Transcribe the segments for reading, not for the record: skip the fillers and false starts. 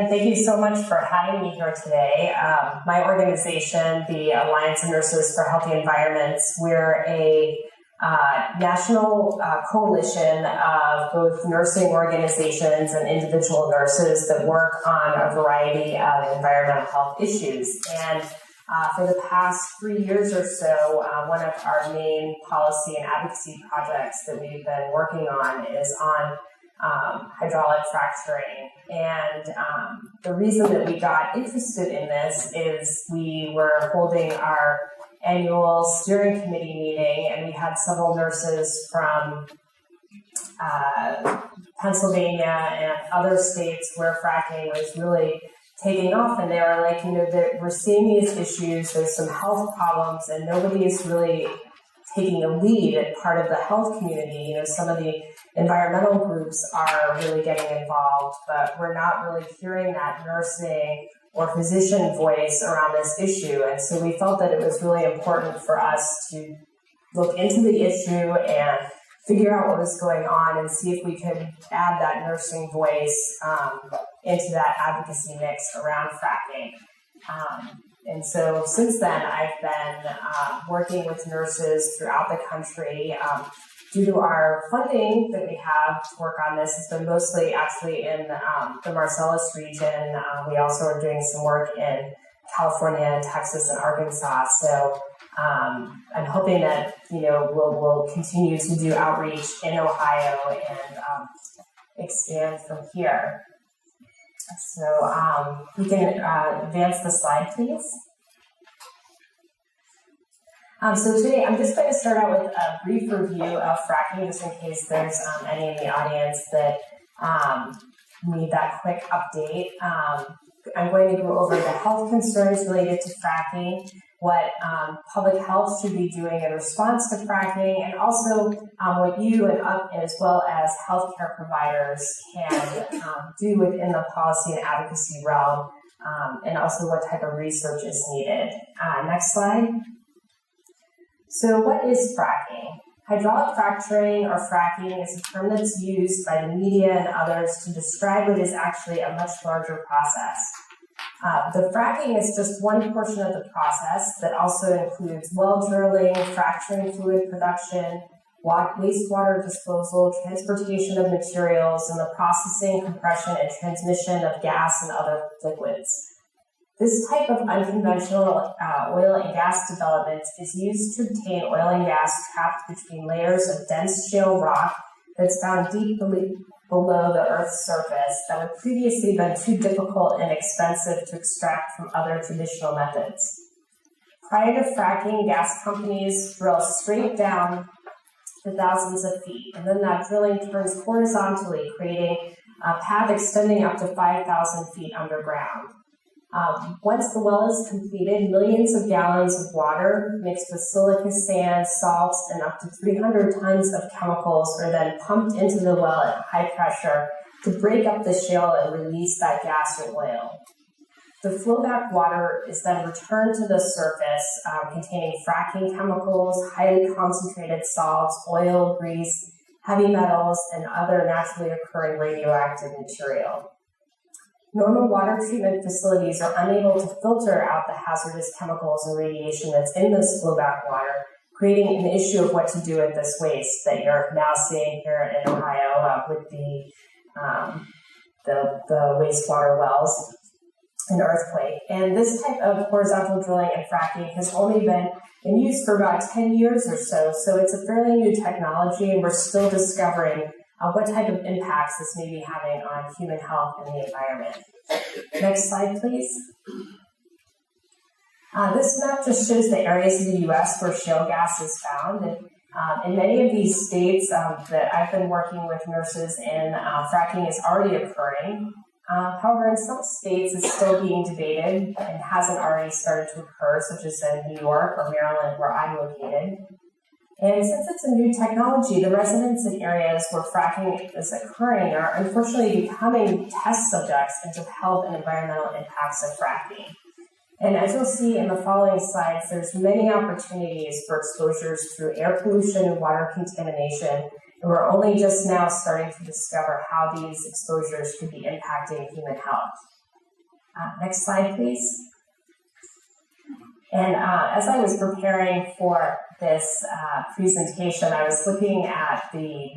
Thank you so much for having me here today. My organization, the Alliance of Nurses for Healthy Environments, we're a national coalition of both nursing organizations and individual nurses that work on a variety of environmental health issues. And for the past 3 years or so, one of our main policy and advocacy projects that we've been working on is on hydraulic fracturing. And the reason that we got interested in this is we were holding our annual steering committee meeting, and we had several nurses from Pennsylvania and other states where fracking was really taking off, and they were like, that we're seeing these issues, there's some health problems, and nobody is really taking a lead at part of the health community. Some of the environmental groups are really getting involved, but we're not really hearing that nursing or physician voice around this issue. And so we felt that it was really important for us to look into the issue and figure out what was going on and see if we could add that nursing voice into that advocacy mix around fracking. And so since then, I've been working with nurses throughout the country. Due to our funding that we have to work on this, it's been mostly actually in the Marcellus region. We also are doing some work in California, Texas, and Arkansas. So I'm hoping that we'll continue to do outreach in Ohio and expand from here. So you can advance the slide, please. So today I'm just going to start out with a brief review of fracking, just in case there's any in the audience that need that quick update. I'm going to go over the health concerns related to fracking, what public health should be doing in response to fracking, and also what you and as well as healthcare providers can do within the policy and advocacy realm, and also what type of research is needed. Next slide. So what is fracking? Hydraulic fracturing or fracking is a term that's used by the media and others to describe what is actually a much larger process. The fracking is just one portion of the process that also includes well drilling, fracturing fluid production, wastewater disposal, transportation of materials, and the processing, compression, and transmission of gas and other liquids. This type of unconventional oil and gas development is used to obtain oil and gas trapped between layers of dense shale rock that's found deep below the Earth's surface that would previously been too difficult and expensive to extract from other traditional methods. Prior to fracking, gas companies drill straight down to thousands of feet, and then that drilling turns horizontally, creating a path extending up to 5,000 feet underground. Once the well is completed, millions of gallons of water mixed with silica sand, salts, and up to 300 tons of chemicals are then pumped into the well at high pressure to break up the shale and release that gas or oil. The flowback water is then returned to the surface containing fracking chemicals, highly concentrated salts, oil, grease, heavy metals, and other naturally occurring radioactive material. Normal water treatment facilities are unable to filter out the hazardous chemicals and radiation that's in this flowback water, creating an issue of what to do with this waste that you're now seeing here in Ohio with the wastewater wells and earthquake. And this type of horizontal drilling and fracking has only been in use for about 10 years or so, so it's a fairly new technology, and we're still discovering what type of impacts this may be having on human health and the environment. Next slide, please. This map just shows the areas in the U.S. where shale gas is found. And in many of these states that I've been working with nurses in, fracking is already occurring. However, in some states, it's still being debated and hasn't already started to occur, such as in New York or Maryland, where I'm located. And since it's a new technology, the residents in areas where fracking is occurring are unfortunately becoming test subjects into health and environmental impacts of fracking. And as you'll see in the following slides, there's many opportunities for exposures through air pollution and water contamination, and we're only just now starting to discover how these exposures could be impacting human health. Next slide, please. And as I was preparing for this presentation, I was looking at the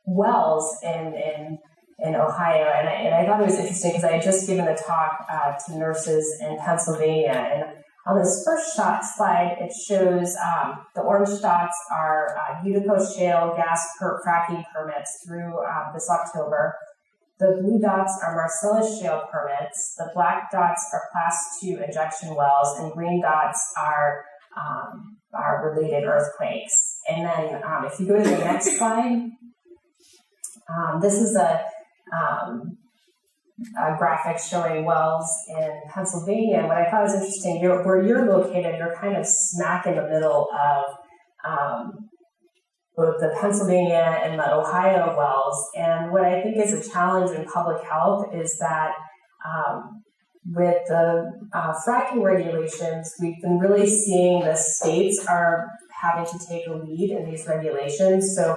wells in Ohio, and I thought it was interesting because I had just given a talk to nurses in Pennsylvania, and on this first slide, it shows the orange dots are Utica Shale gas fracking permits through this October. The blue dots are Marcellus Shale permits. The black dots are Class 2 injection wells, and green dots are related earthquakes. And then if you go to the next slide, this is a graphic showing wells in Pennsylvania. And what I thought was interesting, where you're located, you're kind of smack in the middle of both the Pennsylvania and the Ohio wells. And what I think is a challenge in public health is that with the fracking regulations, we've been really seeing the states are having to take a lead in these regulations. So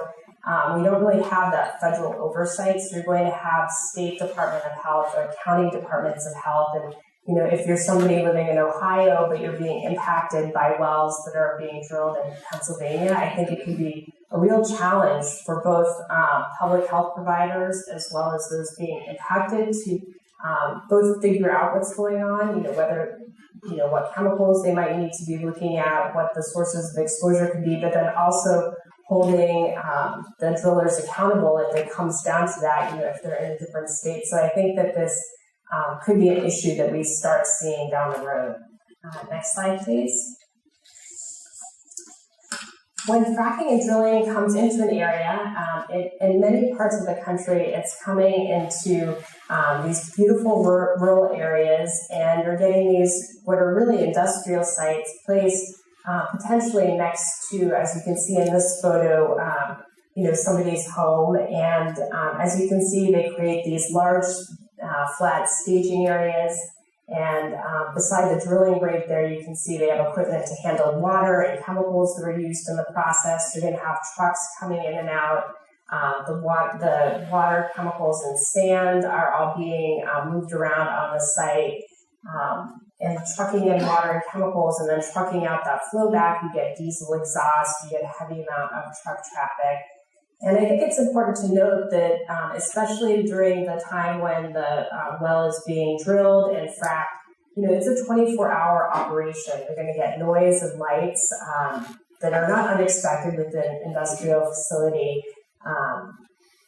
we don't really have that federal oversight. So you're going to have state Department of Health or county departments of health. And if you're somebody living in Ohio, but you're being impacted by wells that are being drilled in Pennsylvania, I think it can be a real challenge for both public health providers as well as those being impacted to both figure out what's going on, whether, what chemicals they might need to be looking at, what the sources of exposure could be, but then also holding the drillers accountable if it comes down to that, if they're in a different state. So I think that this could be an issue that we start seeing down the road. Next slide, please. When fracking and drilling comes into an area, in many parts of the country, it's coming into these beautiful rural areas, and you're getting these, what are really industrial sites, placed potentially next to, as you can see in this photo, somebody's home. And as you can see, they create these large flat staging areas. And beside the drilling rig there, you can see they have equipment to handle water and chemicals that are used in the process. You're going to have trucks coming in and out. The water, chemicals, and sand are all being moved around on the site. And trucking in water and chemicals and then trucking out that flow back, you get diesel exhaust, you get a heavy amount of truck traffic. And I think it's important to note that, especially during the time when the well is being drilled and fracked, it's a 24-hour operation. You're going to get noise and lights that are not unexpected with an industrial facility.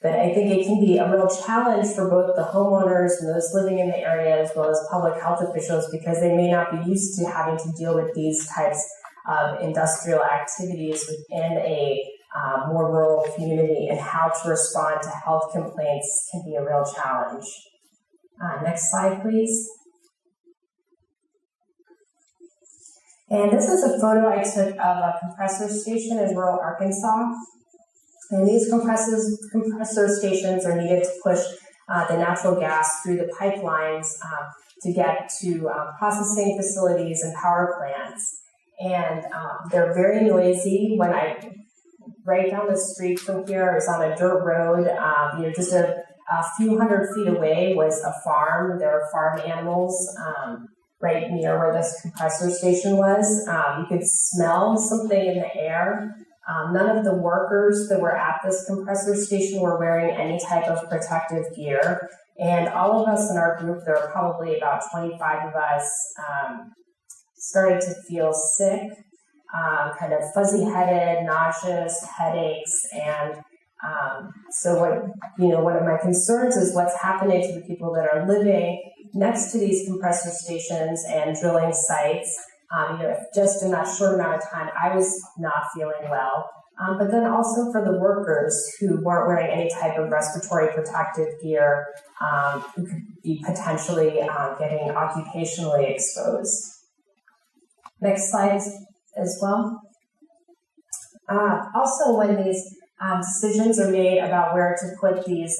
But I think it can be a real challenge for both the homeowners and those living in the area as well as public health officials because they may not be used to having to deal with these types of industrial activities within a more rural community, and how to respond to health complaints can be a real challenge. Next slide, please. And this is a photo I took of a compressor station in rural Arkansas. And these compressor stations are needed to push the natural gas through the pipelines to get to processing facilities and power plants. And they're very noisy. When right down the street from here is on a dirt road, just a few hundred feet away was a farm. There are farm animals right near where this compressor station was. You could smell something in the air. None of the workers that were at this compressor station were wearing any type of protective gear. And all of us in our group, there were probably about 25 of us, started to feel sick, kind of fuzzy-headed, nauseous, headaches. And so one of my concerns is what's happening to the people that are living next to these compressor stations and drilling sites. Just in that short amount of time, I was not feeling well. But then also for the workers who weren't wearing any type of respiratory protective gear, who could be potentially getting occupationally exposed. Next slide as well. Also, when these decisions are made about where to put these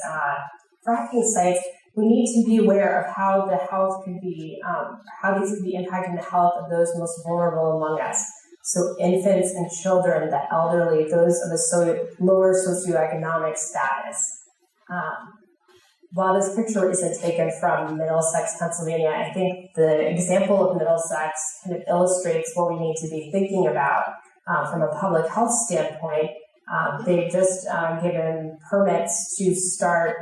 fracking sites, we need to be aware of how the health could be, how these could be impacting the health of those most vulnerable among us. So infants and children, the elderly, those of a lower socioeconomic status. while this picture isn't taken from Middlesex, Pennsylvania, I think the example of Middlesex kind of illustrates what we need to be thinking about from a public health standpoint. They've just given permits to start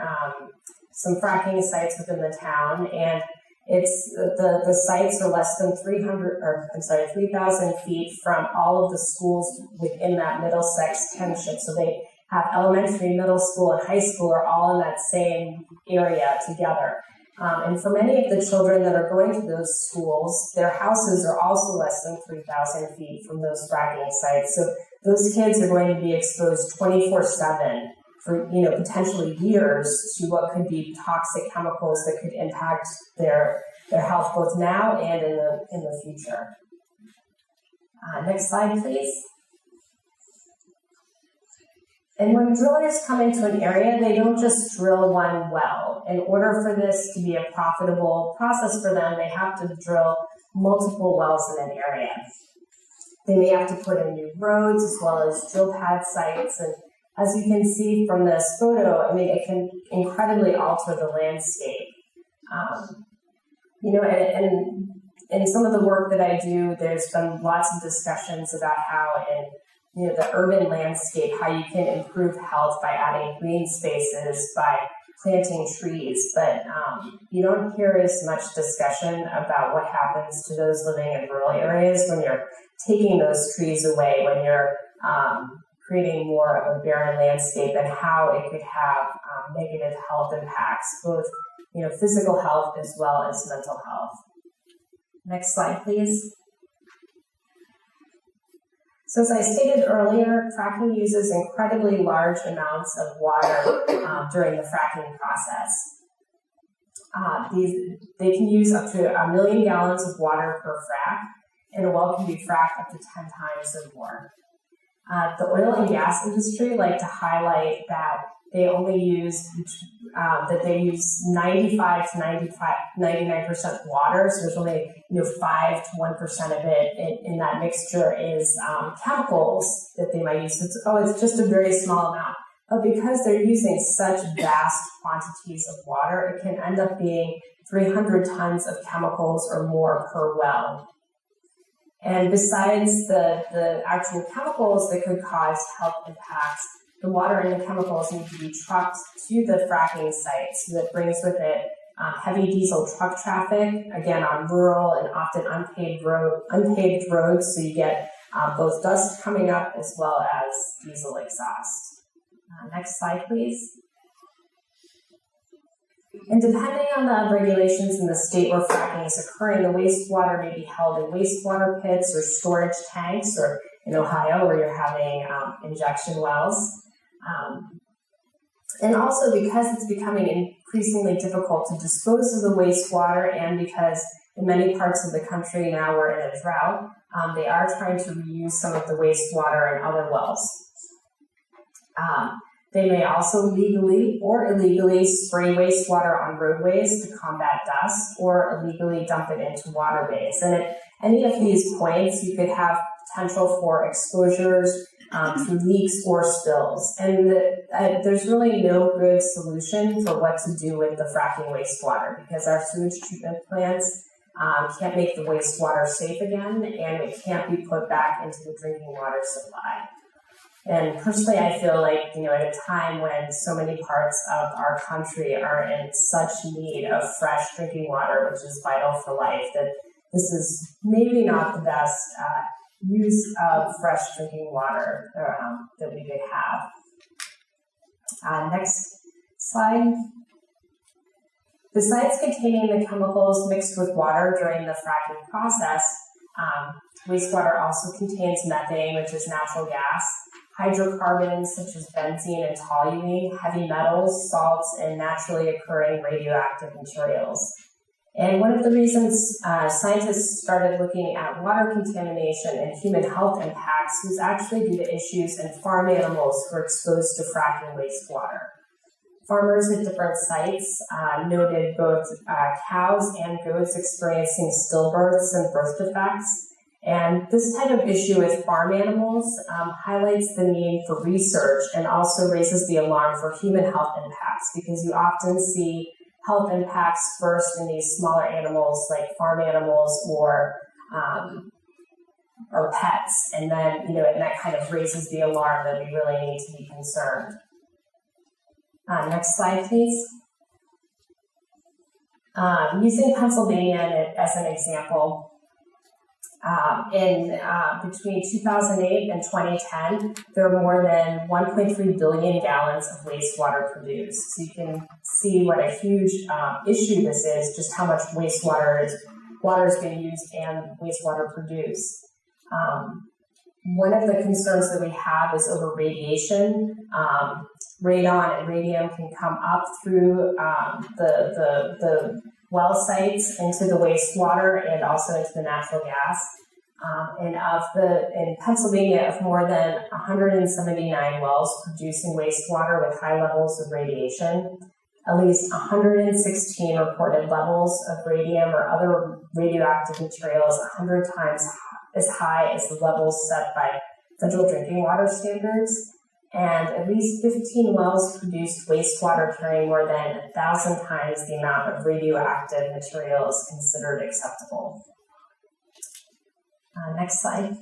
some fracking sites within the town, and it's the sites are less than 3,000 feet from all of the schools within that Middlesex township. So they have elementary, middle school, and high school are all in that same area together. And for many of the children that are going to those schools, their houses are also less than 3,000 feet from those fracking sites. So those kids are going to be exposed 24/7 for potentially years to what could be toxic chemicals that could impact their health both now and in the future. Next slide, please. And when drillers come into an area, they don't just drill one well. In order for this to be a profitable process for them, they have to drill multiple wells in an area. They may have to put in new roads as well as drill pad sites. And as you can see from this photo, it can incredibly alter the landscape. And in some of the work that I do, there's been lots of discussions about how in the urban landscape, how you can improve health by adding green spaces, by planting trees. But you don't hear as much discussion about what happens to those living in rural areas when you're taking those trees away, when you're creating more of a barren landscape, and how it could have negative health impacts, both physical health as well as mental health. Next slide, please. So as I stated earlier, fracking uses incredibly large amounts of water during the fracking process. They can use up to 1 million gallons of water per frac, and a well can be fracked up to 10 times or more. The oil and gas industry like to highlight that they only use 95 to 99% water. So there's only 5 to 1% of it in that mixture is chemicals that they might use. So it's just a very small amount. But because they're using such vast quantities of water, it can end up being 300 tons of chemicals or more per well. And besides the actual chemicals that could cause health impacts, the water and the chemicals need to be trucked to the fracking site. So that brings with it heavy diesel truck traffic, again, on rural and often unpaved roads. So you get both dust coming up as well as diesel exhaust. Next slide, please. And depending on the regulations in the state where fracking is occurring, the wastewater may be held in wastewater pits or storage tanks, or in Ohio where you're having injection wells. And also because it's becoming increasingly difficult to dispose of the wastewater, and because in many parts of the country now we're in a drought, they are trying to reuse some of the wastewater in other wells. They may also legally or illegally spray wastewater on roadways to combat dust, or illegally dump it into waterways. And at any of these points, you could have potential for exposures to leaks or spills. And there's really no good solution for what to do with the fracking wastewater, because our sewage treatment plants can't make the wastewater safe again, and it can't be put back into the drinking water supply. And personally, I feel like, at a time when so many parts of our country are in such need of fresh drinking water, which is vital for life, that this is maybe not the best use of fresh drinking water that we could have. Next slide. Besides containing the chemicals mixed with water during the fracking process, wastewater also contains methane, which is natural gas, hydrocarbons such as benzene and toluene, heavy metals, salts, and naturally occurring radioactive materials. And one of the reasons scientists started looking at water contamination and human health impacts was actually due to issues in farm animals who were exposed to fracking wastewater. Farmers at different sites noted both cows and goats experiencing stillbirths and birth defects. And this type of issue with farm animals highlights the need for research and also raises the alarm for human health impacts, because you often see health impacts first in these smaller animals like farm animals or pets, and then and that kind of raises the alarm that we really need to be concerned. Next slide, please. Using Pennsylvania as an example, between 2008 and 2010, there were more than 1.3 billion gallons of wastewater produced. So you can see what a huge issue this is, just how much water is being used and wastewater produced. One of the concerns that we have is over radiation. Radon and radium can come up through the well sites into the wastewater and also into the natural gas. In Pennsylvania, of more than 179 wells producing wastewater with high levels of radiation, at least 116 reported levels of radium or other radioactive materials 100 times as high as the levels set by federal drinking water standards. And at least 15 wells produced wastewater carrying more than 1,000 times the amount of radioactive materials considered acceptable. Next slide.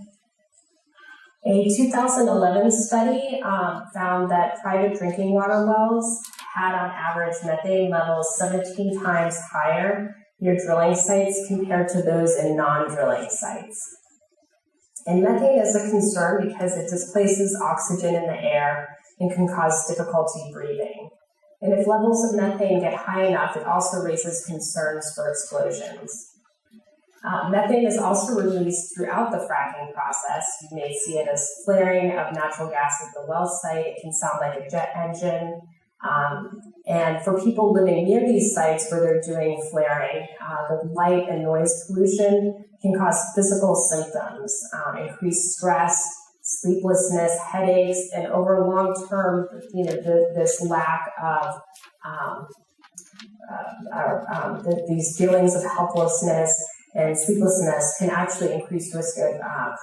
A 2011 study found that private drinking water wells had on average methane levels 17 times higher near drilling sites compared to those in non-drilling sites. And methane is a concern because it displaces oxygen in the air and can cause difficulty breathing. And if levels of methane get high enough, it also raises concerns for explosions. Methane is also released throughout the fracking process. You may see it as flaring of natural gas at the well site. It can sound like a jet engine. And for people living near these sites where they're doing flaring, the light and noise pollution can cause physical symptoms, increased stress, sleeplessness, headaches, and over long term, this lack of these feelings of helplessness and sleeplessness can actually increase risk of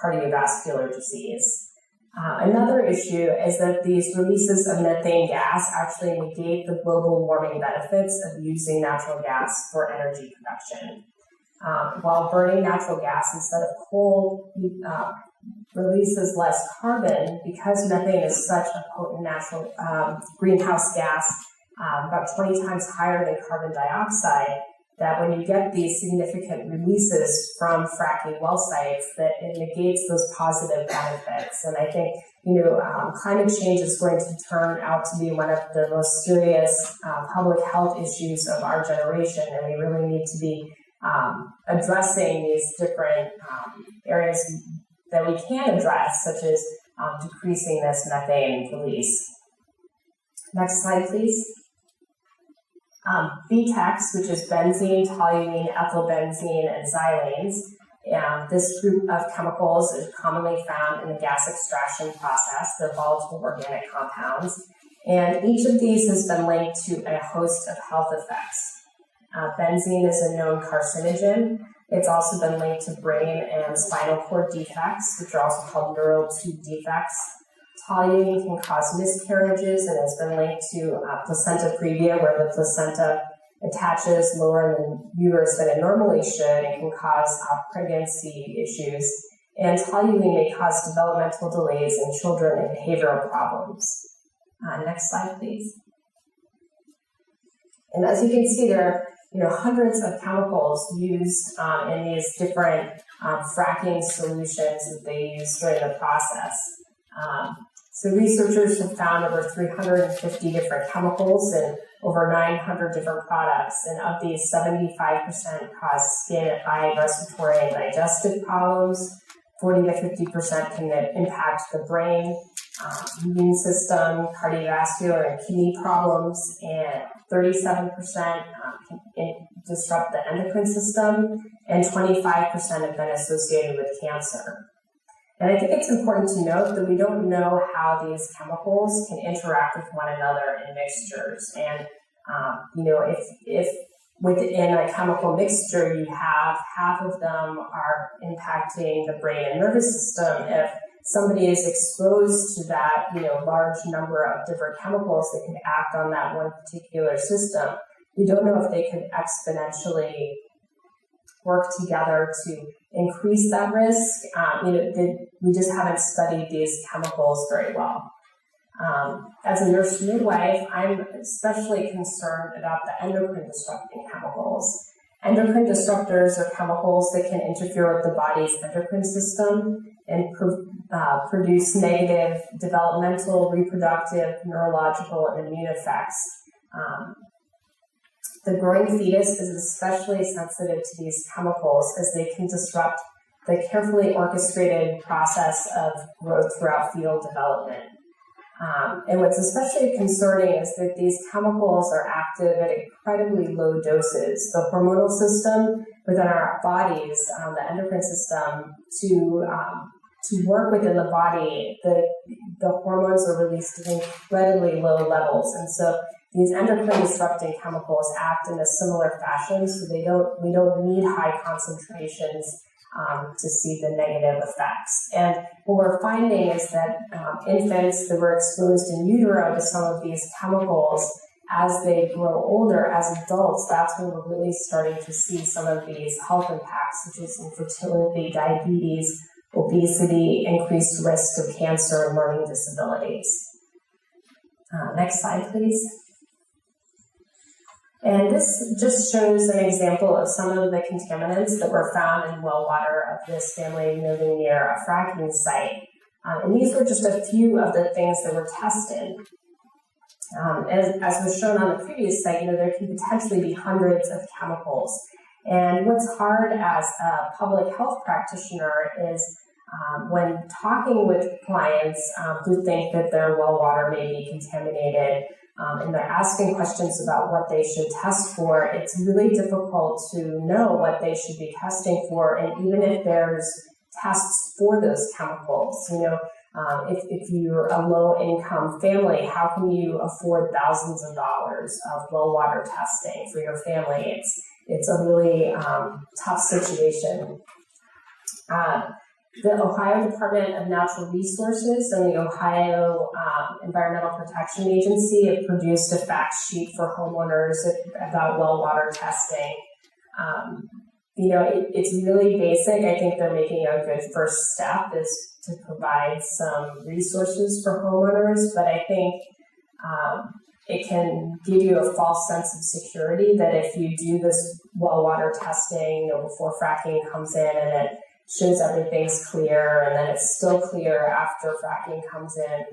cardiovascular disease. Another issue is that these releases of methane gas actually negate the global warming benefits of using natural gas for energy production. While burning natural gas instead of coal releases less carbon, because methane is such a potent natural greenhouse gas, about 20 times higher than carbon dioxide, that when you get these significant releases from fracking well sites, that it negates those positive benefits. And I think, climate change is going to turn out to be one of the most serious public health issues of our generation, and we really need to be addressing these different areas that we can address, such as decreasing this methane release. Next slide, please. BTEX, which is benzene, toluene, ethylbenzene, and xylenes. This group of chemicals is commonly found in the gas extraction process. They're volatile organic compounds. And each of these has been linked to a host of health effects. Benzene is a known carcinogen. It's also been linked to brain and spinal cord defects, which are also called neural tube defects. Toluene can cause miscarriages and has been linked to placenta previa, where the placenta attaches lower in the uterus than it normally should and can cause pregnancy issues. And toluene may cause developmental delays in children and behavioral problems. Next slide, please. And as you can see, there are hundreds of chemicals used in these different fracking solutions that they use during the process. So researchers have found over 350 different chemicals in over 900 different products, and of these, 75% cause skin, eye, respiratory, and digestive problems. 40 to 50% can impact the brain, immune system, cardiovascular, and kidney problems, and 37% can disrupt the endocrine system, and 25% have been associated with cancer. And I think it's important to note that we don't know how these chemicals can interact with one another in mixtures. And, if within a chemical mixture, you have half of them are impacting the brain and nervous system. If somebody is exposed to that, large number of different chemicals that can act on that one particular system, we don't know if they could exponentially work together to increase that risk. We just haven't studied these chemicals very well. As a nurse midwife, I'm especially concerned about the endocrine disrupting chemicals. Endocrine disruptors are chemicals that can interfere with the body's endocrine system and produce negative developmental, reproductive, neurological, and immune effects. The growing fetus is especially sensitive to these chemicals as they can disrupt the carefully orchestrated process of growth throughout fetal development. And what's especially concerning is that these chemicals are active at incredibly low doses. The hormonal system within our bodies, the endocrine system, to work within the body, the hormones are released at incredibly low levels. And so these endocrine disrupting chemicals act in a similar fashion, so we don't need high concentrations to see the negative effects. And what we're finding is that infants that were exposed in utero to some of these chemicals, as they grow older, as adults, that's when we're really starting to see some of these health impacts, such as infertility, diabetes, obesity, increased risk of cancer, and learning disabilities. Next slide, please. And this just shows an example of some of the contaminants that were found in well water of this family living near a fracking site. And these were just a few of the things that were tested. As was shown on the previous site, there can potentially be hundreds of chemicals. And what's hard as a public health practitioner is when talking with clients who think that their well water may be contaminated, and they're asking questions about what they should test for, it's really difficult to know what they should be testing for, and even if there's tests for those chemicals. If you're a low-income family, how can you afford thousands of dollars of well water testing for your family? It's a really tough situation. The Ohio Department of Natural Resources and the Ohio Environmental Protection Agency have produced a fact sheet for homeowners about well water testing. It's really basic. I think they're making a good first step is to provide some resources for homeowners, but I think it can give you a false sense of security that if you do this well water testing, before fracking comes in and it shows everything's clear, and then it's still clear after fracking comes in,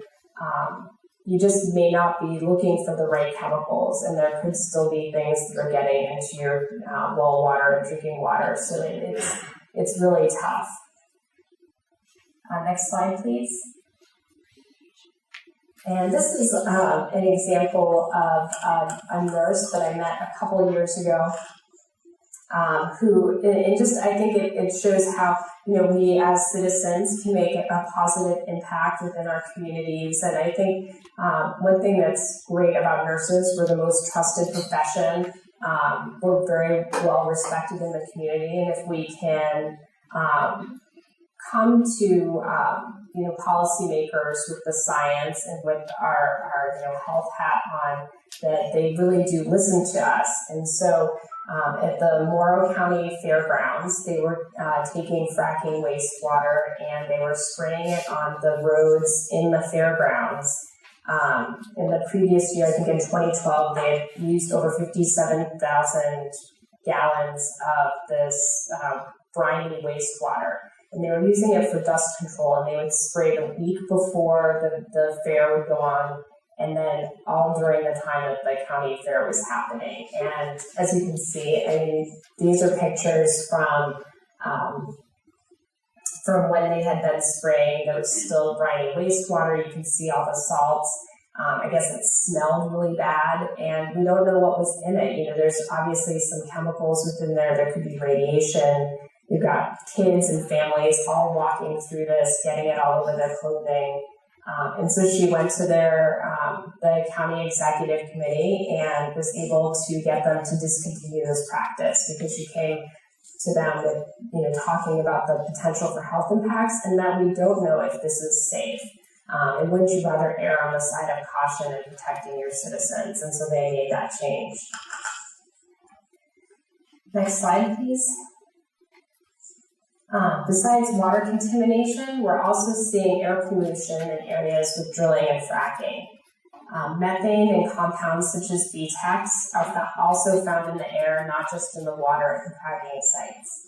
you just may not be looking for the right chemicals, and there could still be things that are getting into your well water and drinking water, so it's really tough. Next slide, please. And this is an example of a nurse that I met a couple of years ago, I think it shows how, we as citizens can make a positive impact within our communities. And I think one thing that's great about nurses, we're the most trusted profession. We're very well respected in the community. And if we can come to, policymakers with the science and with our health hat on, that they really do listen to us. And so at the Morrow County Fairgrounds, they were taking fracking wastewater and they were spraying it on the roads in the fairgrounds. In the previous year, I think in 2012, they had used over 57,000 gallons of this briny wastewater. And they were using it for dust control, and they would spray the week before the fair would go on, and then all during the time that the county fair was happening. And as you can see, these are pictures from when they had been spraying. There was still briny wastewater. You can see all the salts. I guess it smelled really bad, and we don't know what was in it. There's obviously some chemicals within there. There could be radiation. You've got kids and families all walking through this, getting it all over their clothing. And so she went to the county executive committee and was able to get them to discontinue this practice because she came to them with, talking about the potential for health impacts and that we don't know if this is safe. And wouldn't you rather err on the side of caution and protecting your citizens? And so they made that change. Next slide, please. Besides water contamination, we're also seeing air pollution in areas with drilling and fracking. Methane and compounds such as BTEX are also found in the air, not just in the water at the fracking sites.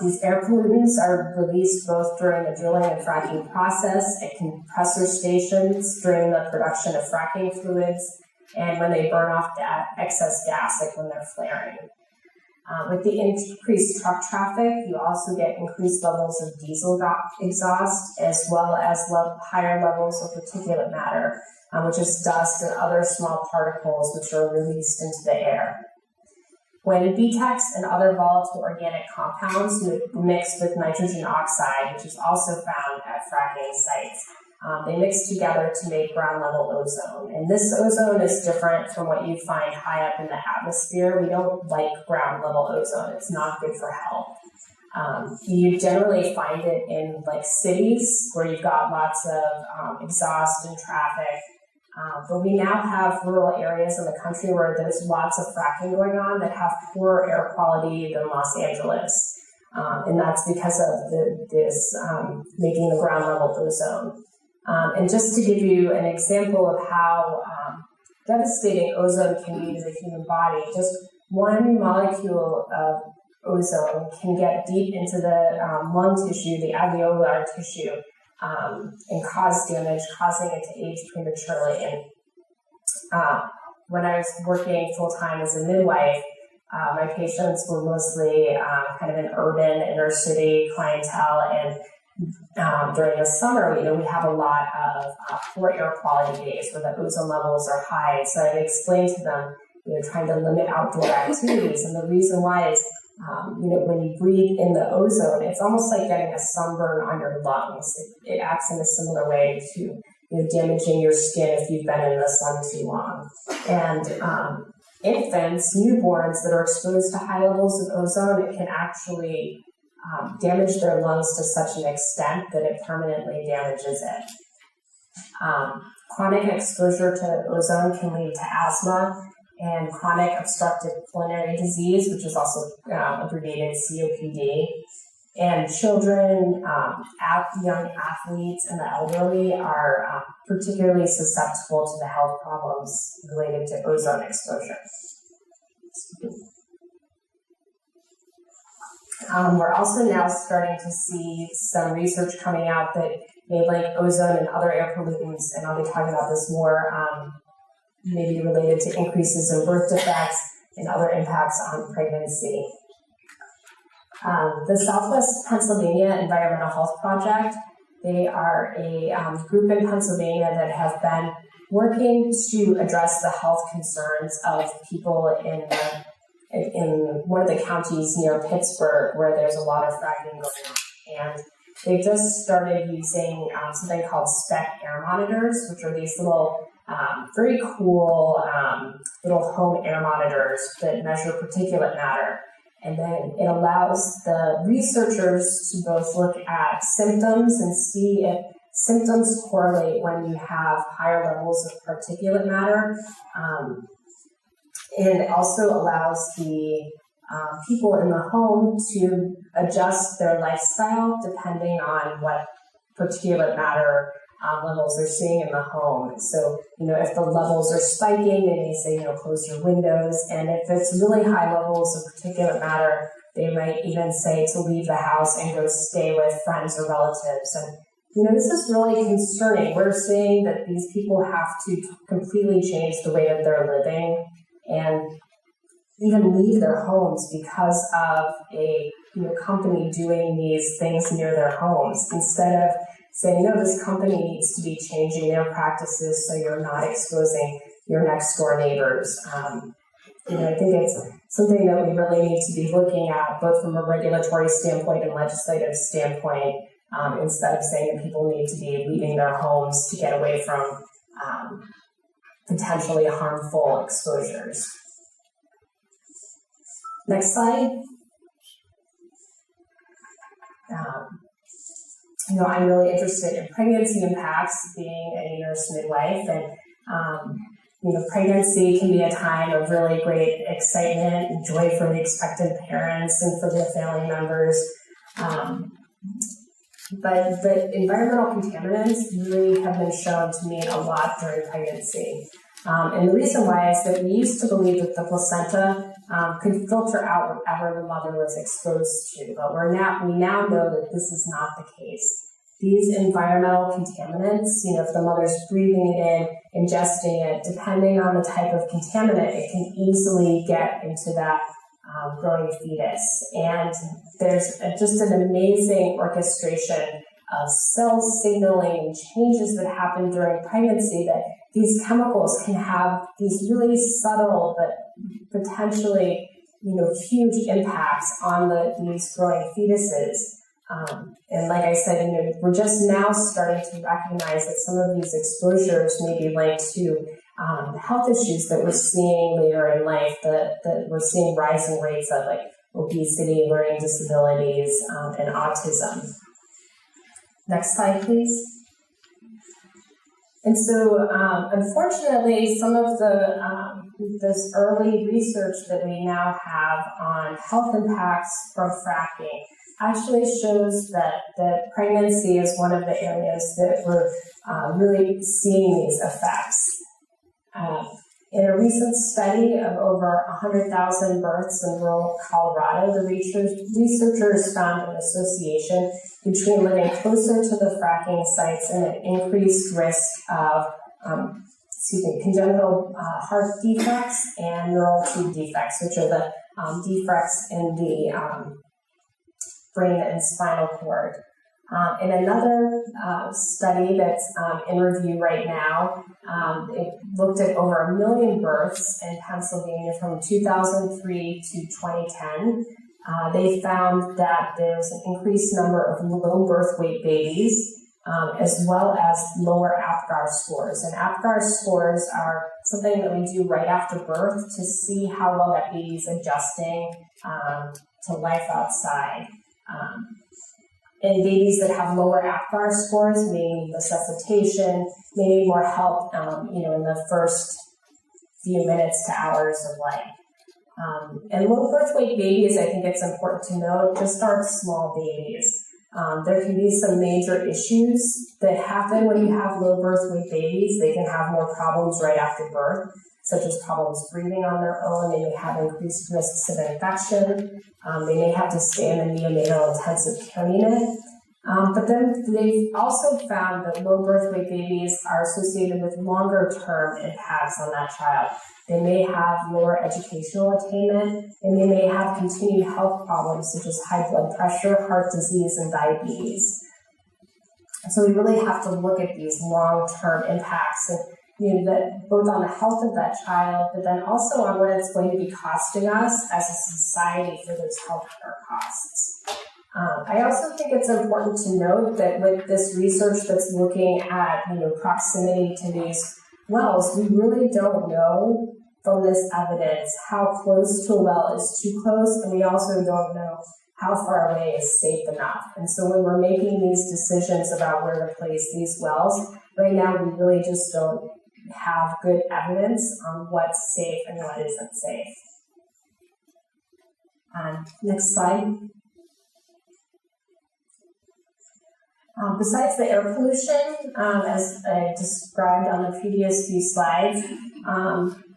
These air pollutants are released both during the drilling and fracking process at compressor stations during the production of fracking fluids and when they burn off excess gas, like when they're flaring. With the increased truck traffic, you also get increased levels of diesel exhaust as well as higher levels of particulate matter, which is dust and other small particles which are released into the air. When BTEX and other volatile organic compounds mix with nitrogen oxide, which is also found at fracking sites, they mix together to make ground level ozone. And this ozone is different from what you find high up in the atmosphere. We don't like ground level ozone. It's not good for health. You generally find it in cities where you've got lots of exhaust and traffic. But we now have rural areas in the country where there's lots of fracking going on that have poorer air quality than Los Angeles. And that's because of this making the ground level ozone. And just to give you an example of how devastating ozone can be to the human body, just one molecule of ozone can get deep into the lung tissue, the alveolar tissue, and cause damage, causing it to age prematurely. And when I was working full-time as a midwife, my patients were mostly kind of an urban inner city clientele, and during the summer, we have a lot of poor air quality days where the ozone levels are high. So I explained to them, trying to limit outdoor activities. And the reason why is, when you breathe in the ozone, it's almost like getting a sunburn on your lungs. It acts in a similar way to, damaging your skin if you've been in the sun too long. And infants, newborns that are exposed to high levels of ozone, it can actually damage their lungs to such an extent that it permanently damages it. Chronic exposure to ozone can lead to asthma and chronic obstructive pulmonary disease, which is also abbreviated COPD. And children, young athletes, and the elderly are particularly susceptible to the health problems related to ozone exposure. We're also now starting to see some research coming out that may link ozone and other air pollutants, and I'll be talking about this more, maybe related to increases in birth defects and other impacts on pregnancy. The Southwest Pennsylvania Environmental Health Project, they are a group in Pennsylvania that have been working to address the health concerns of people in one of the counties near Pittsburgh where there's a lot of fracking going on. And they've just started using something called spec air monitors, which are these little very cool little home air monitors that measure particulate matter. And then it allows the researchers to both look at symptoms and see if symptoms correlate when you have higher levels of particulate matter. And it also allows the people in the home to adjust their lifestyle depending on what particulate matter levels they're seeing in the home. So, if the levels are spiking, they may say, close your windows. And if it's really high levels of particulate matter, they might even say to leave the house and go stay with friends or relatives. And, this is really concerning. We're saying that these people have to completely change the way that they're living and even leave their homes because of a company doing these things near their homes, instead of saying, no, this company needs to be changing their practices so you're not exposing your next door neighbors. I think it's something that we really need to be looking at, both from a regulatory standpoint and legislative standpoint, instead of saying that people need to be leaving their homes to get away from potentially harmful exposures. Next slide. I'm really interested in pregnancy impacts, being a nurse midwife, and pregnancy can be a time of really great excitement and joy for the expectant parents and for their family members. But environmental contaminants really have been shown to mean a lot during pregnancy. And the reason why is that we used to believe that the placenta could filter out whatever the mother was exposed to, but we now know that this is not the case. These environmental contaminants, if the mother's breathing it in, ingesting it, depending on the type of contaminant, it can easily get into that growing fetus. And there's just an amazing orchestration of cell signaling and changes that happen during pregnancy that these chemicals can have these really subtle but potentially huge impacts on these growing fetuses. And like I said, we're just now starting to recognize that some of these exposures may be linked to health issues that we're seeing later in life, that we're seeing rising rates of, like obesity, learning disabilities, and autism. Next slide, please. And so, unfortunately, some of this early research that we now have on health impacts from fracking actually shows that pregnancy is one of the areas that we're really seeing these effects. In a recent study of over 100,000 births in rural Colorado, the researchers found an association between living closer to the fracking sites and an increased risk of congenital heart defects and neural tube defects, which are the defects in the brain and spinal cord. In another study that's in review right now, it looked at over 1 million births in Pennsylvania from 2003 to 2010. They found that there's an increased number of low birth weight babies, as well as lower APGAR scores. And APGAR scores are something that we do right after birth to see how well that baby's adjusting to life outside. And babies that have lower APGAR scores may need resuscitation, may need more help, in the first few minutes to hours of life. And low birth weight babies, I think it's important to note, just aren't small babies. There can be some major issues that happen when you have low birth weight babies. They can have more problems right after birth, such as problems breathing on their own. They may have increased risks of infection. They may have to stay in the neonatal intensive care unit. But then they've also found that low birth weight babies are associated with longer term impacts on that child. They may have lower educational attainment, and they may have continued health problems such as high blood pressure, heart disease, and diabetes. So we really have to look at these long-term impacts, and that both on the health of that child, but then also on what it's going to be costing us as a society for those healthcare costs. I also think it's important to note that with this research that's looking at proximity to these wells, we really don't know from this evidence how close to a well is too close, and we also don't know how far away is safe enough. And so when we're making these decisions about where to place these wells, right now we really just don't have good evidence on what's safe and what isn't safe. Next slide. Besides the air pollution, as I described on the previous few slides,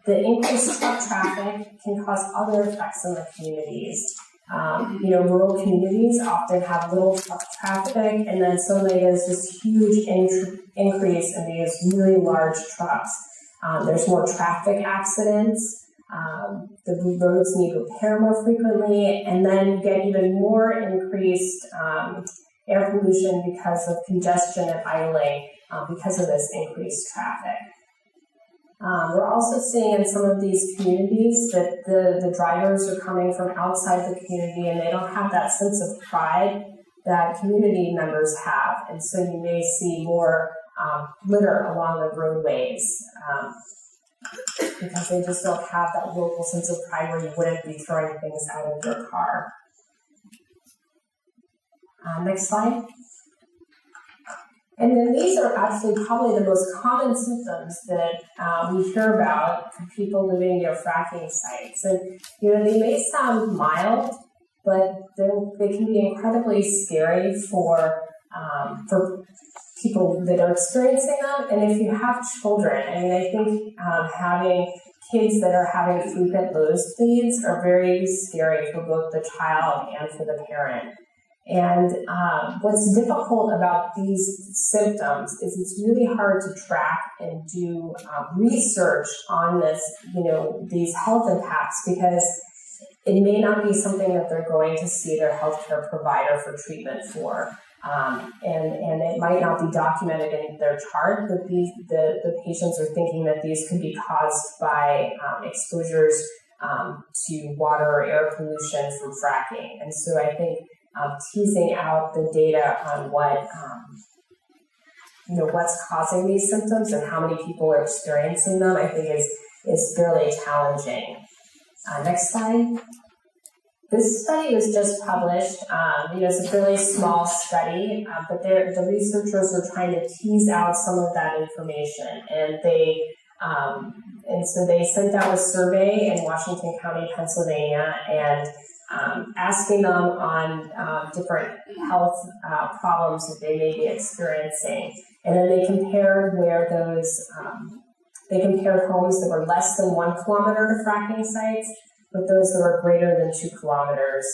the increased truck traffic can cause other effects in the communities. Rural communities often have little truck traffic, and then suddenly there's this huge increase in these really large trucks. There's more traffic accidents. The roads need repair more frequently, and then you get even more increased air pollution because of congestion and idling because of this increased traffic. We're also seeing in some of these communities that the drivers are coming from outside the community, and they don't have that sense of pride that community members have. And so you may see more litter along the roadways because they just don't have that local sense of pride where you wouldn't be throwing things out of your car. Next slide. And then these are actually probably the most common symptoms that we hear about for people living near fracking sites. And, they may sound mild, but they can be incredibly scary for people that are experiencing them. And if you have children, I think having kids that are having frequent nosebleeds are very scary for both the child and for the parent. And what's difficult about these symptoms is it's really hard to track and do research on this, these health impacts, because it may not be something that they're going to see their healthcare provider for treatment for. And it might not be documented in their chart, but the patients are thinking that these could be caused by exposures to water or air pollution from fracking. And so I think teasing out the data on what's causing these symptoms and how many people are experiencing them, I think is fairly challenging. Next slide. This study was just published. It's a fairly small study, but the researchers were trying to tease out some of that information, and so they sent out a survey in Washington County, Pennsylvania, and asking them on different health problems that they may be experiencing. And then they compared they compared homes that were less than 1 kilometer to fracking sites with those that were greater than 2 kilometers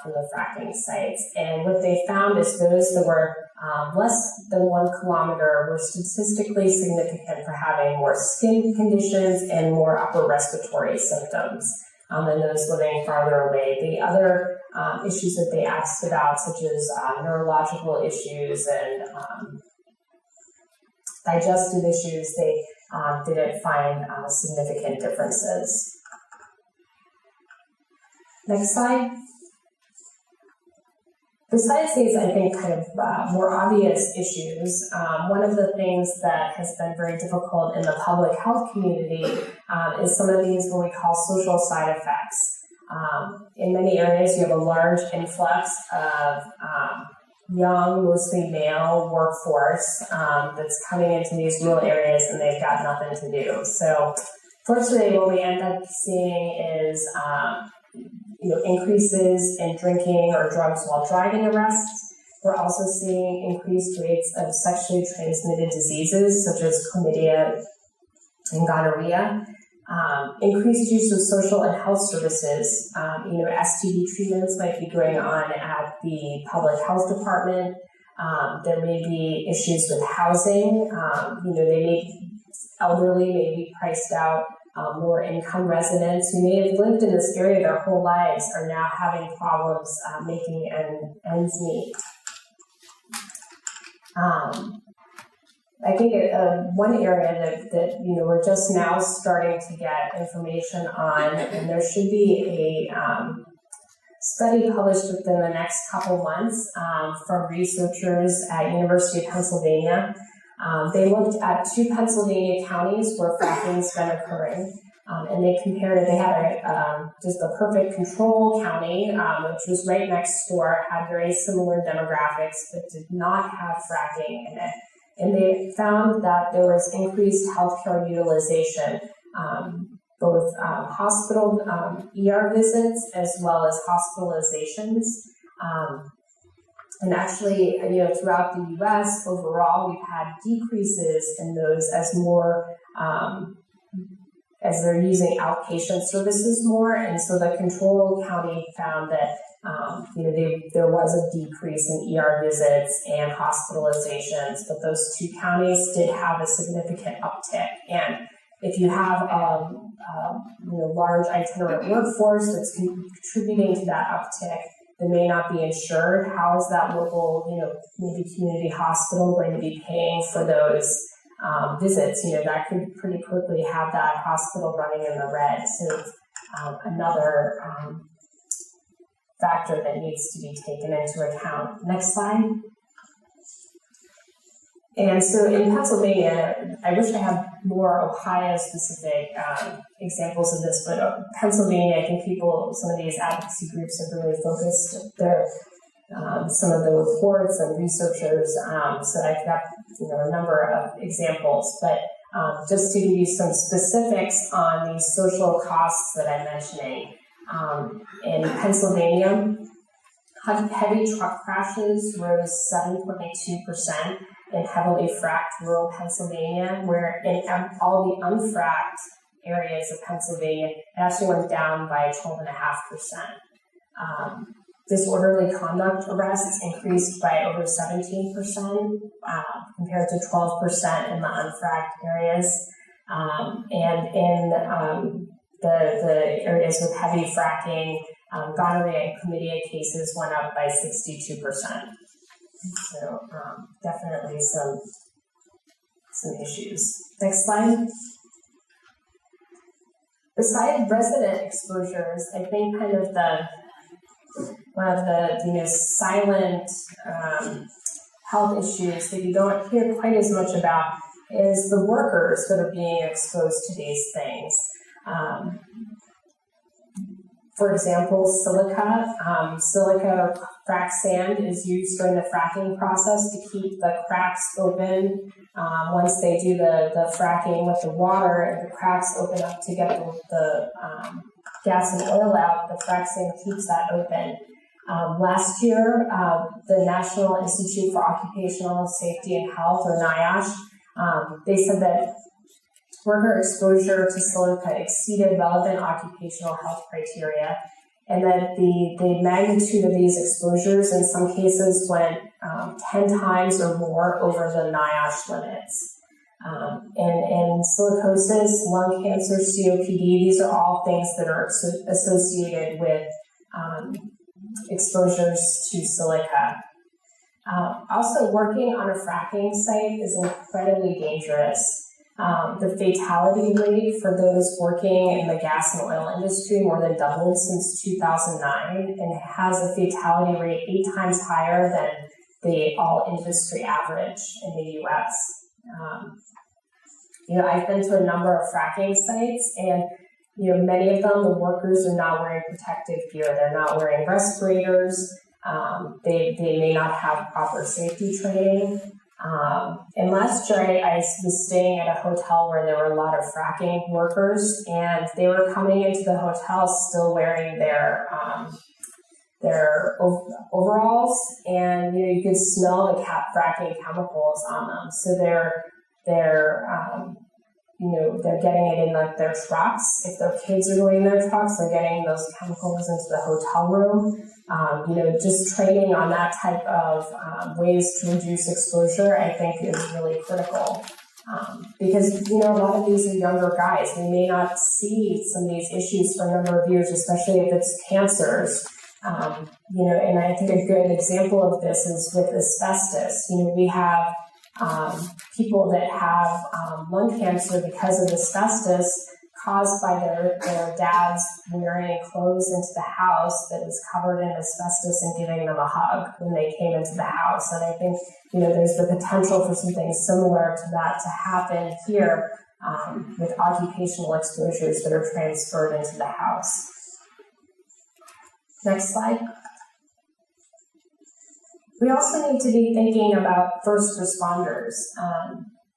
from the fracking sites. And what they found is those that were less than 1 kilometer were statistically significant for having more skin conditions and more upper respiratory symptoms than those living farther away. The other issues that they asked about, such as neurological issues and digestive issues, they didn't find significant differences. Next slide. Besides these, I think, kind of more obvious issues, one of the things that has been very difficult in the public health community is some of these what we call social side effects. In many areas, you have a large influx of young, mostly male workforce that's coming into these rural areas, and they've got nothing to do. So, fortunately, what we end up seeing is increases in drinking or drugs while driving arrests. We're also seeing increased rates of sexually transmitted diseases such as chlamydia and gonorrhea. Increased use of social and health services. STD treatments might be going on at the public health department. There may be issues with housing. Elderly may be priced out. Lower income residents who may have lived in this area their whole lives are now having problems making ends meet. I think one area that we're just now starting to get information on, and there should be a study published within the next couple months from researchers at University of Pennsylvania. They looked at 2 Pennsylvania counties where fracking's been occurring, and they compared it. They had just a perfect control county, which was right next door, had very similar demographics, but did not have fracking in it. And they found that there was increased healthcare utilization, both hospital ER visits as well as hospitalizations. And actually, throughout the U.S. overall, we've had decreases in those as they're using outpatient services more. And so the control county found that, there was a decrease in ER visits and hospitalizations, but those 2 counties did have a significant uptick. And if you have a large itinerant workforce that's contributing to that uptick, they may not be insured. How is that local, maybe community hospital going to be paying for those visits? That could pretty quickly have that hospital running in the red. So another factor that needs to be taken into account. Next slide. And so in Pennsylvania, I wish I had more Ohio-specific examples of this, but Pennsylvania, I think some of these advocacy groups have really focused some of the reports and researchers, so I've got a number of examples, but just to give you some specifics on these social costs that I'm mentioning. In Pennsylvania, heavy truck crashes rose 7.2% in heavily fracked rural Pennsylvania, where in all the unfracked areas of Pennsylvania, it actually went down by 12.5%. Disorderly conduct arrests increased by over 17% compared to 12% in the unfracked areas. And in the areas with heavy fracking, gonorrhea and chlamydia cases went up by 62%. So definitely some issues. Next slide. Besides resident exposures, I think kind of one of the silent health issues that you don't hear quite as much about is the workers that are being exposed to these things. For example, silica. Silica frac sand is used during the fracking process to keep the cracks open. Once they do the fracking with the water, and the cracks open up to get the gas and oil out, the frac sand keeps that open. Last year, the National Institute for Occupational Safety and Health, or NIOSH, they said that worker exposure to silica exceeded relevant occupational health criteria, and that the magnitude of these exposures in some cases went 10 times or more over the NIOSH limits. And silicosis, lung cancer, COPD, these are all things that are associated with exposures to silica. Also, working on a fracking site is incredibly dangerous. The fatality rate for those working in the gas and oil industry more than doubled since 2009, and it has a fatality rate 8 times higher than the all-industry average in the U.S. I've been to a number of fracking sites, and many of them, the workers are not wearing protective gear. They're not wearing respirators. They may not have proper safety training. And last year, I was staying at a hotel where there were a lot of fracking workers, and they were coming into the hotel still wearing their overalls, and you could smell the fracking chemicals on them. So they're getting it in their trucks. If their kids are going in their trucks, they're getting those chemicals into the hotel room. Just training on that type of ways to reduce exposure, I think, is really critical. Because, a lot of these are younger guys. They may not see some of these issues for a number of years, especially if it's cancers. And I think a good example of this is with asbestos. We have people that have lung cancer because of asbestos caused by their dads wearing clothes into the house that was covered in asbestos and giving them a hug when they came into the house. And I think, there's the potential for something similar to that to happen here with occupational exposures that are transferred into the house. Next slide. We also need to be thinking about first responders.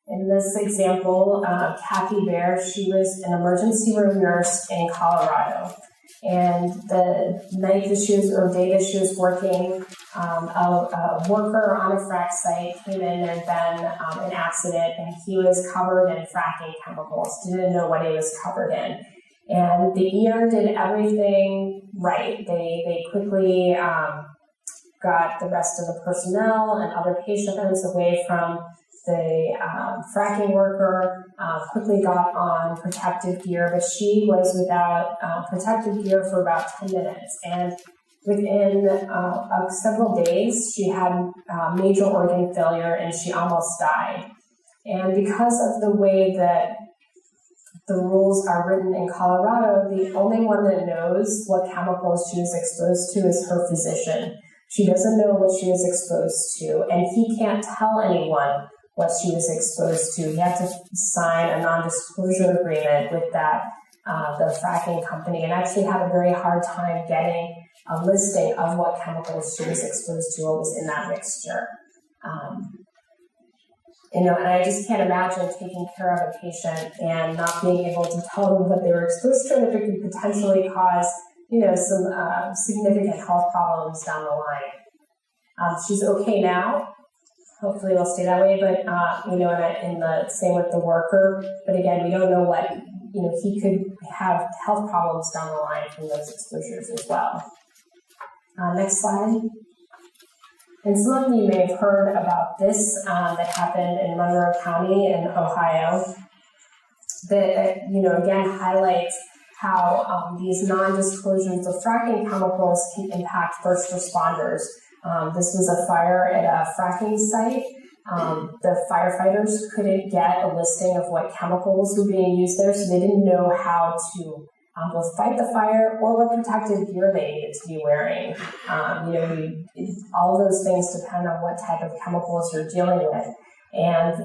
In this example, Kathy Bear, she was an emergency room nurse in Colorado. And the night that she was, or day that she was working, a worker on a frac site came in. There had been an accident, and he was covered in fracking chemicals, didn't know what he was covered in. And the ER did everything right. They quickly got the rest of the personnel and other patients away from the fracking worker, quickly got on protective gear, but she was without protective gear for about 10 minutes. And within several days, she had major organ failure and she almost died. And because of the way that the rules are written in Colorado, the only one that knows what chemicals she was exposed to is her physician. She doesn't know what she was exposed to, and he can't tell anyone what she was exposed to. He had to sign a non-disclosure agreement with the fracking company, and actually had a very hard time getting a listing of what chemicals she was exposed to or was in that mixture. And I just can't imagine taking care of a patient and not being able to tell them what they were exposed to, and if it could potentially cause, some significant health problems down the line. She's okay now. Hopefully it'll stay that way, but, in the same with the worker. But again, we don't know what, he could have health problems down the line from those exposures as well. Next slide. And some of you may have heard about this that happened in Monroe County in Ohio that, again, highlights how these non-disclosures of fracking chemicals can impact first responders. This was a fire at a fracking site. The firefighters couldn't get a listing of what chemicals were being used there, so they didn't know how to both fight the fire or what protective gear they needed to be wearing. All of those things depend on what type of chemicals you're dealing with. And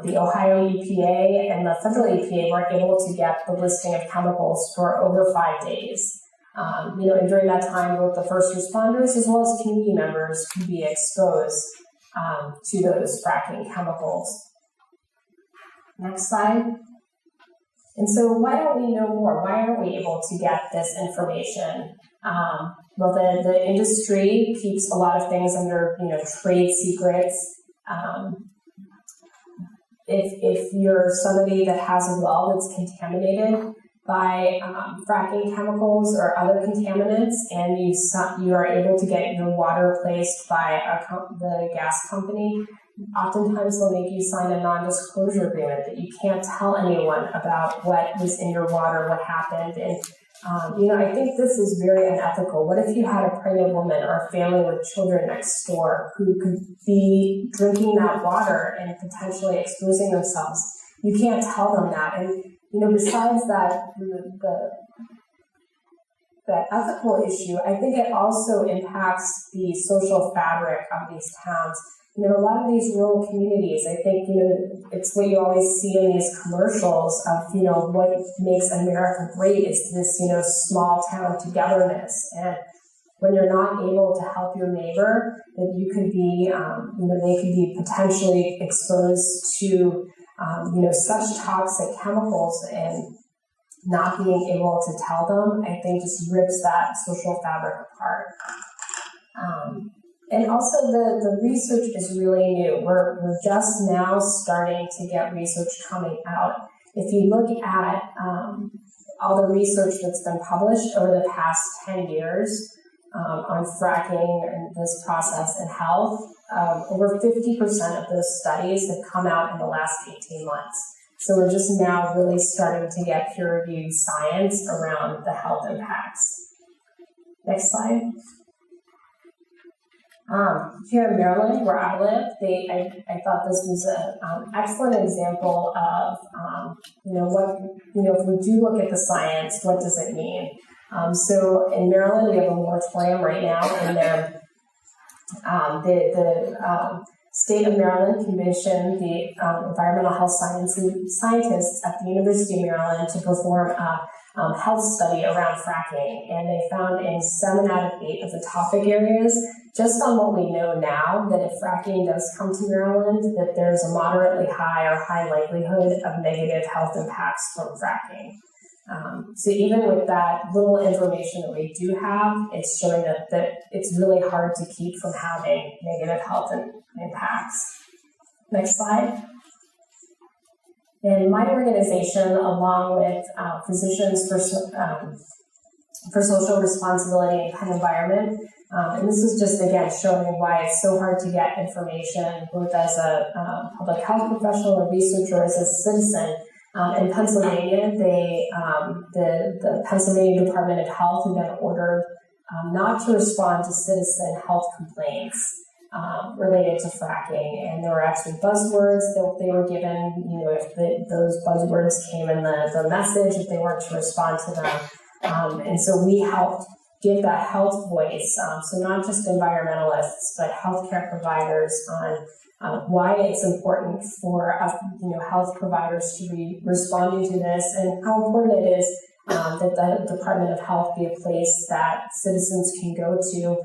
the Ohio EPA and the federal EPA weren't able to get the listing of chemicals for over 5 days. And during that time, both the first responders as well as community members could be exposed to those fracking chemicals. Next slide. And so why don't we know more? Why aren't we able to get this information? Well, the industry keeps a lot of things under, trade secrets. If you're somebody that has a well that's contaminated by fracking chemicals or other contaminants, and you are able to get your water replaced by the gas company, oftentimes they'll make you sign a non-disclosure agreement that you can't tell anyone about what was in your water, what happened. And, I think this is very unethical. What if you had a pregnant woman or a family with children next door who could be drinking that water and potentially exposing themselves? You can't tell them that. And, besides that, the ethical issue, I think it also impacts the social fabric of these towns. A lot of these rural communities, I think, it's what you always see in these commercials of, what makes America great is this, small town togetherness. And when you're not able to help your neighbor, that you could be, they could be potentially exposed to, such toxic chemicals, and not being able to tell them, I think just rips that social fabric apart. And also the research is really new. We're just now starting to get research coming out. If you look at all the research that's been published over the past 10 years on fracking and this process in health, over 50% of those studies have come out in the last 18 months. So we're just now really starting to get peer-reviewed science around the health impacts. Next slide. Here in Maryland, where I live, I thought this was an excellent example of, if we do look at the science, what does it mean? So in Maryland, we have a moratorium right now, and the state of Maryland commissioned the environmental health scientists at the University of Maryland to perform a health study around fracking, and they found in 7 out of 8 of the topic areas, just on what we know now, that if fracking does come to Maryland, that there's a moderately high or high likelihood of negative health impacts from fracking. So even with that little information that we do have, it's showing that it's really hard to keep from having negative health impacts. Next slide. And my organization, along with Physicians for Social Responsibility and Penn Environment, and this is just, again, showing why it's so hard to get information, both as a public health professional or researcher, as a citizen. In Pennsylvania, the Pennsylvania Department of Health has been ordered not to respond to citizen health complaints. related to fracking, and there were actually buzzwords that they were given. If those buzzwords came in the message, if they weren't to respond to them, and so we helped give that health voice. So not just environmentalists, but healthcare providers on why it's important for us, health providers to be responding to this, and how important it is that the Department of Health be a place that citizens can go to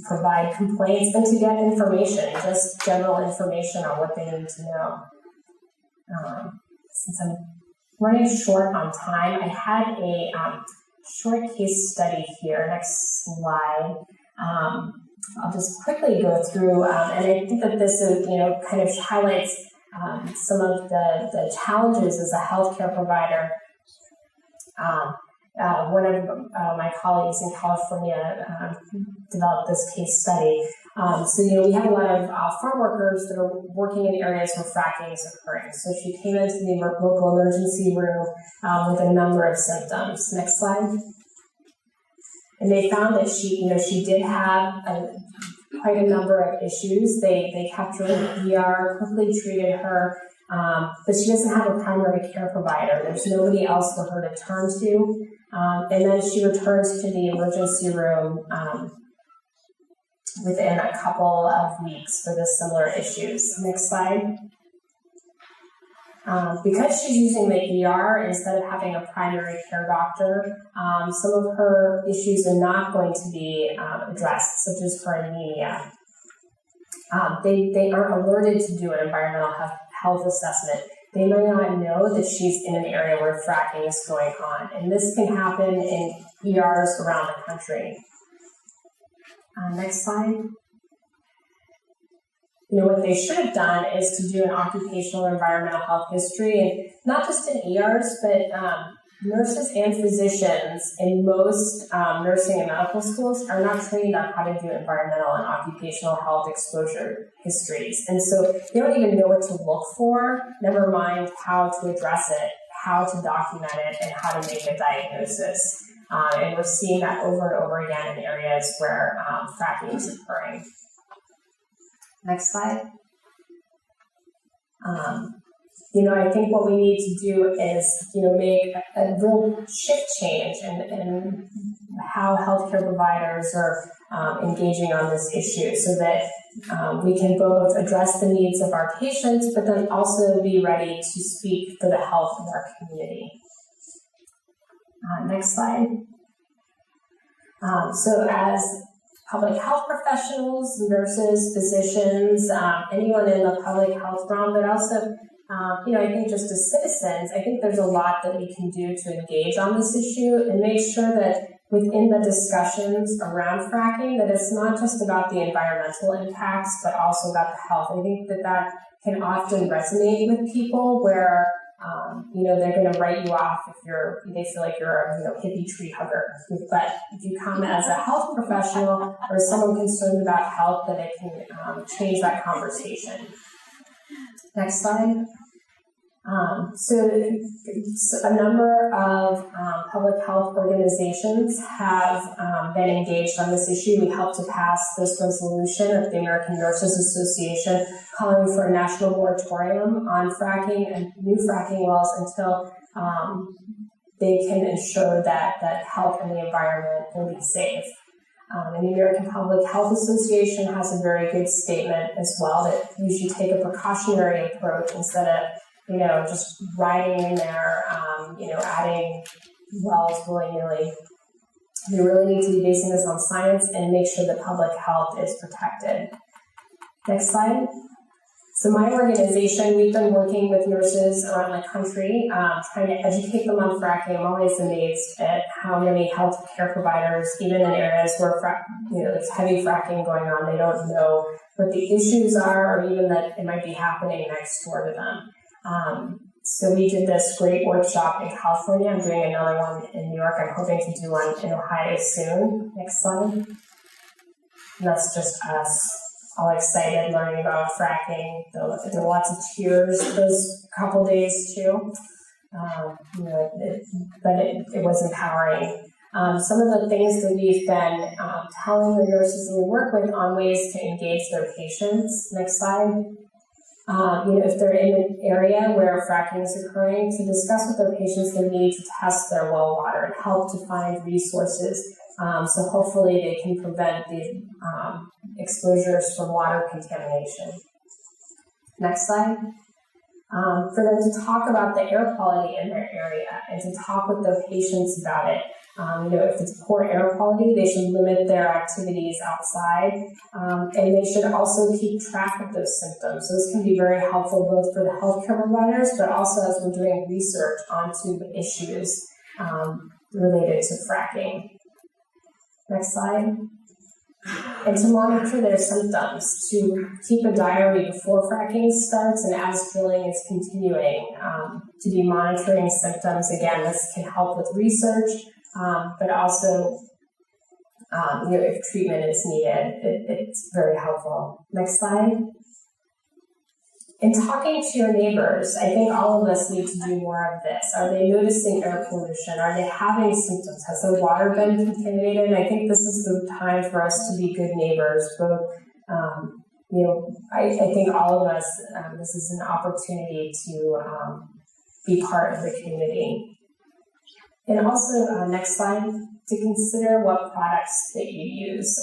provide complaints and to get information, just general information on what they need to know. Since I'm running short on time, I had a short case study here. Next slide. I'll just quickly go through, and I think that this is, kind of highlights some of the challenges as a healthcare provider. One of my colleagues in California developed this case study. So, we have a lot of farm workers that are working in areas where fracking is occurring. So she came into the local emergency room with a number of symptoms. Next slide. And they found that she did have quite a number of issues. They kept her in the ER, quickly treated her, but she doesn't have a primary care provider. There's nobody else for her to turn to. And then she returns to the emergency room within a couple of weeks for the similar issues. Next slide. Because she's using the ER instead of having a primary care doctor, some of her issues are not going to be addressed, such as her anemia. They aren't alerted to do an environmental health assessment. They might not know that she's in an area where fracking is going on, and this can happen in ERs around the country. Next slide. What they should have done is to do an occupational environmental health history, and not just in ERs, but nurses and physicians in most nursing and medical schools are not trained on how to do environmental and occupational health exposure histories. And so they don't even know what to look for, never mind how to address it, how to document it, and how to make a diagnosis. And we're seeing that over and over again in areas where fracking is occurring. Next slide. I think what we need to do is, make a real shift change in how healthcare providers are engaging on this issue, so that we can both address the needs of our patients, but then also be ready to speak for the health of our community. Next slide. So as public health professionals, nurses, physicians, anyone in the public health realm, but also, I think just as citizens, I think there's a lot that we can do to engage on this issue and make sure that within the discussions around fracking, that it's not just about the environmental impacts, but also about the health. I think that can often resonate with people where, they're going to write you off if they feel like you're a hippie tree hugger. But if you come as a health professional or someone concerned about health, that it can change that conversation. Next slide. So a number of public health organizations have been engaged on this issue. We helped to pass this resolution of the American Nurses Association calling for a national moratorium on fracking and new fracking wells until they can ensure that health and the environment will be safe. And the American Public Health Association has a very good statement as well, that you should take a precautionary approach instead of just riding in there, adding wells willy-nilly. We really need to be basing this on science and make sure that public health is protected. Next slide. So my organization, we've been working with nurses around the country, trying to educate them on fracking. I'm always amazed at how many healthcare providers, even in areas where there's heavy fracking going on, they don't know what the issues are, or even that it might be happening next door to them. So we did this great workshop in California. I'm doing another one in New York. I'm hoping to do one in Ohio soon. Next slide. And that's just us, all excited learning about fracking. There were lots of tears those couple days too. But it was empowering. Some of the things that we've been telling the nurses that we work with on ways to engage their patients. Next slide. If they're in an area where fracking is occurring, to discuss with their patients the need to test their well water and help to find resources. So hopefully they can prevent the exposures from water contamination. Next slide. For them to talk about the air quality in their area and to talk with their patients about it. If it's poor air quality, they should limit their activities outside, and they should also keep track of those symptoms. Those can be very helpful both for the healthcare providers, but also as we're doing research onto the issues related to fracking. Next slide. And to monitor their symptoms, to keep a diary before fracking starts and as drilling is continuing, to be monitoring symptoms. Again, this can help with research, but also, if treatment is needed, it's very helpful. Next slide. In talking to your neighbors, I think all of us need to do more of this. Are they noticing air pollution? Are they having symptoms? Has their water been contaminated? I think this is the time for us to be good neighbors. Both, I think all of us, this is an opportunity to be part of the community. And also, next slide, to consider what products that you use.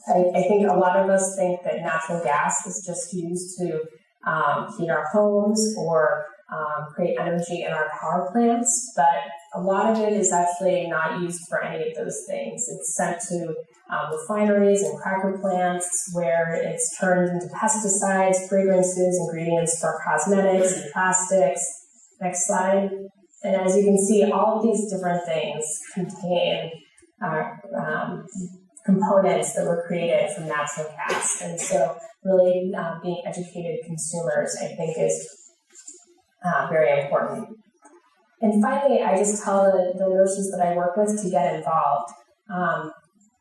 I think a lot of us think that natural gas is just used to heat our homes or create energy in our power plants, but a lot of it is actually not used for any of those things. It's sent to refineries and cracker plants where it's turned into pesticides, fragrances, ingredients for cosmetics and plastics. Next slide. And as you can see, all of these different things contain components that were created from natural gas. And so really being educated consumers, I think, is very important. And finally, I just tell the nurses that I work with to get involved.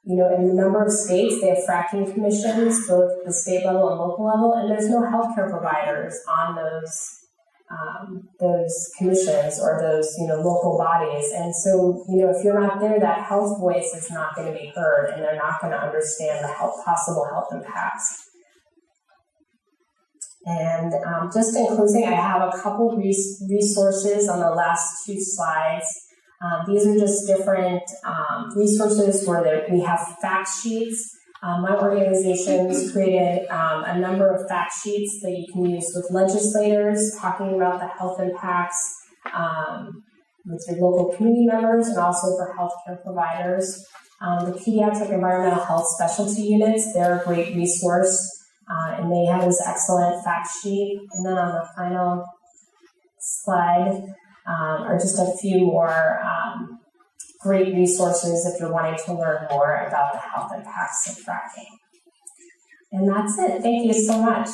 In a number of states, they have fracking commissions, both the state level and local level, and there's no healthcare providers on those commissions or those local bodies. And so if you're not there, that health voice is not going to be heard, and they're not going to understand the possible health impacts. And just in closing, I have a couple resources on the last two slides. These are just different resources where we have fact sheets. My organization's created a number of fact sheets that you can use with legislators talking about the health impacts with your local community members and also for healthcare providers. The Pediatric Environmental Health Specialty Units, they're a great resource, and they have this excellent fact sheet. And then on the final slide are just a few more great resources if you're wanting to learn more about the health impacts of fracking. And that's it. Thank you so much.